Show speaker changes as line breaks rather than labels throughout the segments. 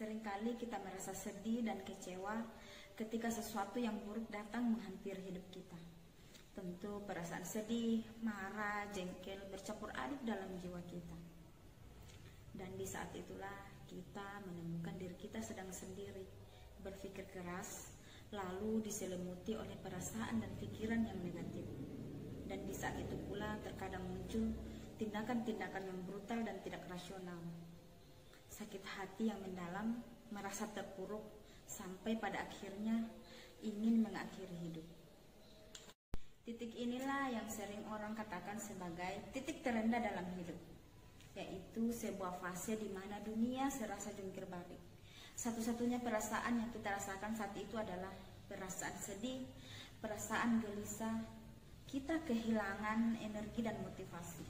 Seringkali kita merasa sedih dan kecewa ketika sesuatu yang buruk datang menghampiri hidup kita. Tentu perasaan sedih, marah, jengkel bercampur aduk dalam jiwa kita. Dan di saat itulah kita menemukan diri kita sedang sendiri, berpikir keras, lalu diselimuti oleh perasaan dan pikiran yang negatif. Dan di saat itu pula terkadang muncul tindakan-tindakan yang brutal dan tidak rasional. Sakit hati yang mendalam, merasa terpuruk, sampai pada akhirnya ingin mengakhiri hidup. Titik inilah yang sering orang katakan sebagai titik terendah dalam hidup, yaitu sebuah fase di mana dunia serasa jungkir balik. Satu-satunya perasaan yang kita rasakan saat itu adalah perasaan sedih, perasaan gelisah. Kita kehilangan energi dan motivasi.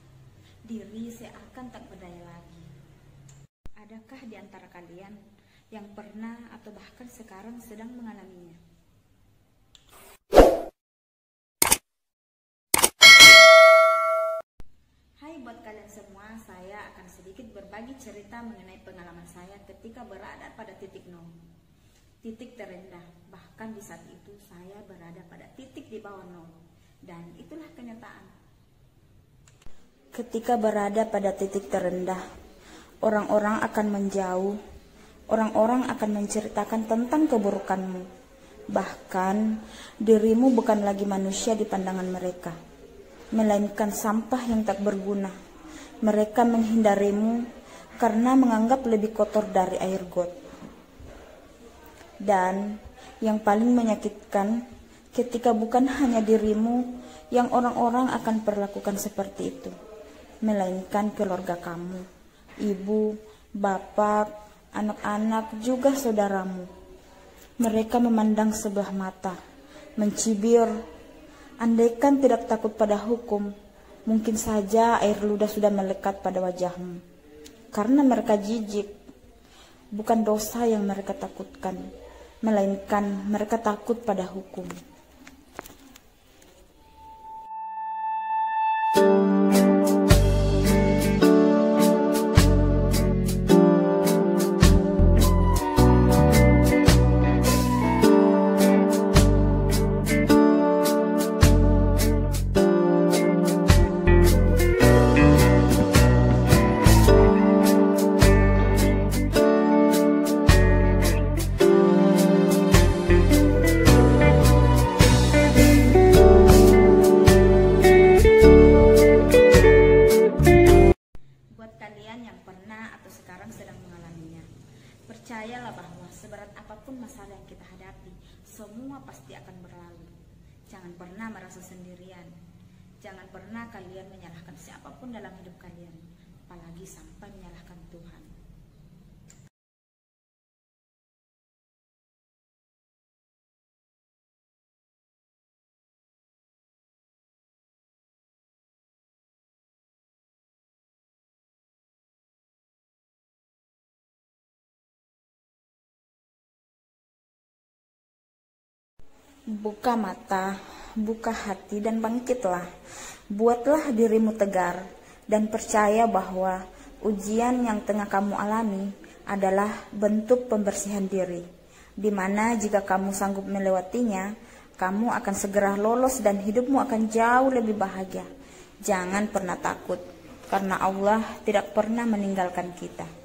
Diri seakan tak berdaya lagi. Adakah di antara kalian yang pernah atau bahkan sekarang sedang mengalaminya? Hai buat kalian semua, saya akan sedikit berbagi cerita mengenai pengalaman saya ketika berada pada titik nol, titik terendah. Bahkan di saat itu saya berada pada titik di bawah nol, dan itulah kenyataan. Ketika berada pada titik terendah, orang-orang akan menjauh, orang-orang akan menceritakan tentang keburukanmu. Bahkan dirimu bukan lagi manusia di pandangan mereka, melainkan sampah yang tak berguna. Mereka menghindarimu karena menganggap lebih kotor dari air got. Dan yang paling menyakitkan, ketika bukan hanya dirimu yang orang-orang akan perlakukan seperti itu, melainkan keluarga kamu, ibu, bapak, anak-anak, juga saudaramu. Mereka memandang sebelah mata, mencibir. Andaikan tidak takut pada hukum, mungkin saja air ludah sudah melekat pada wajahmu. Karena mereka jijik. Bukan dosa yang mereka takutkan, melainkan mereka takut pada hukum. Percayalah bahwa seberat apapun masalah yang kita hadapi, semua pasti akan berlalu. Jangan pernah merasa sendirian. Jangan pernah kalian menyalahkan siapapun dalam hidup kalian, apalagi sampai menyalahkan Tuhan. Buka mata, buka hati, dan bangkitlah. Buatlah dirimu tegar dan percaya bahwa ujian yang tengah kamu alami adalah bentuk pembersihan diri, di mana jika kamu sanggup melewatinya, kamu akan segera lolos dan hidupmu akan jauh lebih bahagia. Jangan pernah takut, karena Allah tidak pernah meninggalkan kita.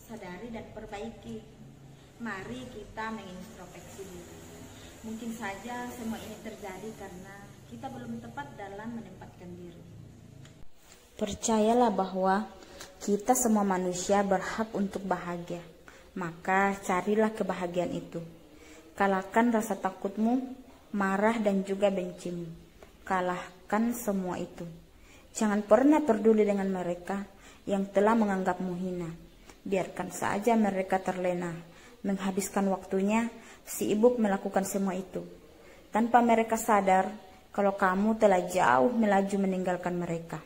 Sadari dan perbaiki. Mari kita mengintrospeksi diri. Mungkin saja semua ini terjadi karena kita belum tepat dalam menempatkan diri. Percayalah bahwa kita semua manusia berhak untuk bahagia. Maka carilah kebahagiaan itu. Kalahkan rasa takutmu, marah dan juga bencimu. kalahkan semua itu. Jangan pernah peduli dengan mereka yang telah menganggapmu hina. Biarkan saja mereka terlena, menghabiskan waktunya sibuk melakukan semua itu, tanpa mereka sadar kalau kamu telah jauh melaju meninggalkan mereka.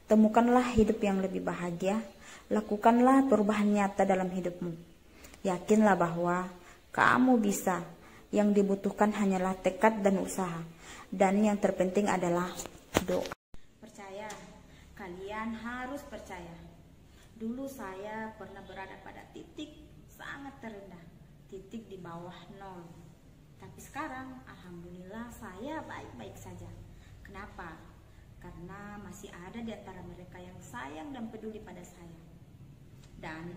Temukanlah hidup yang lebih bahagia, lakukanlah perubahan nyata dalam hidupmu. Yakinlah bahwa kamu bisa, yang dibutuhkan hanyalah tekad dan usaha, dan yang terpenting adalah doa. Percaya, kalian harus percaya. Dulu saya pernah berada pada titik sangat terendah, titik di bawah nol. Tapi sekarang alhamdulillah saya baik-baik saja. Kenapa? Karena masih ada di antara mereka yang sayang dan peduli pada saya. Dan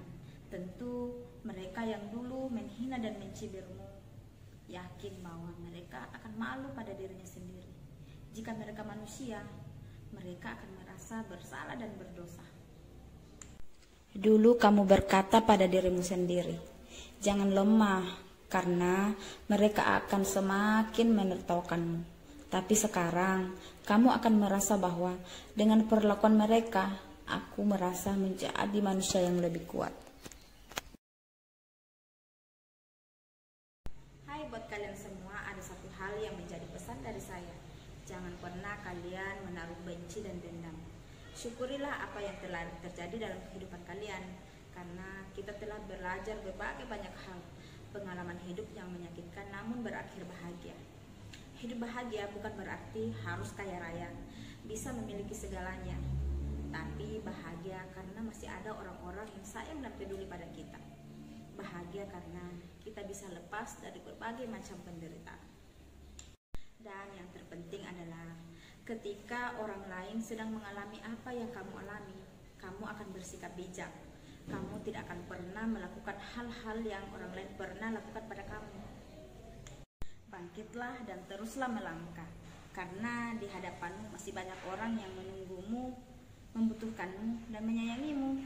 tentu mereka yang dulu menghina dan mencibirmu, yakin bahwa mereka akan malu pada dirinya sendiri. Jika mereka manusia, mereka akan merasa bersalah dan berdosa. Dulu kamu berkata pada dirimu sendiri, jangan lemah, karena mereka akan semakin menertawakanmu. Tapi sekarang kamu akan merasa bahwa dengan perlakuan mereka, aku merasa menjadi manusia yang lebih kuat. Hai buat kalian semua, ada satu hal yang menjadi pesan dari saya. Jangan pernah kalian menaruh benci dan dendam. Syukurilah apa yang telah terjadi dalam kehidupan kalian, karena kita telah belajar berbagai banyak hal, pengalaman hidup yang menyakitkan namun berakhir bahagia. Hidup bahagia bukan berarti harus kaya raya, bisa memiliki segalanya, tapi bahagia karena masih ada orang-orang yang sayang dan peduli pada kita. Bahagia karena kita bisa lepas dari berbagai macam penderitaan. Dan yang terpenting adalah ketika orang lain sedang mengalami apa yang kamu alami, kamu akan bersikap bijak. Kamu tidak akan pernah melakukan hal-hal yang orang lain pernah lakukan pada kamu. Bangkitlah dan teruslah melangkah, karena di hadapanmu masih banyak orang yang menunggumu, membutuhkanmu, dan menyayangimu.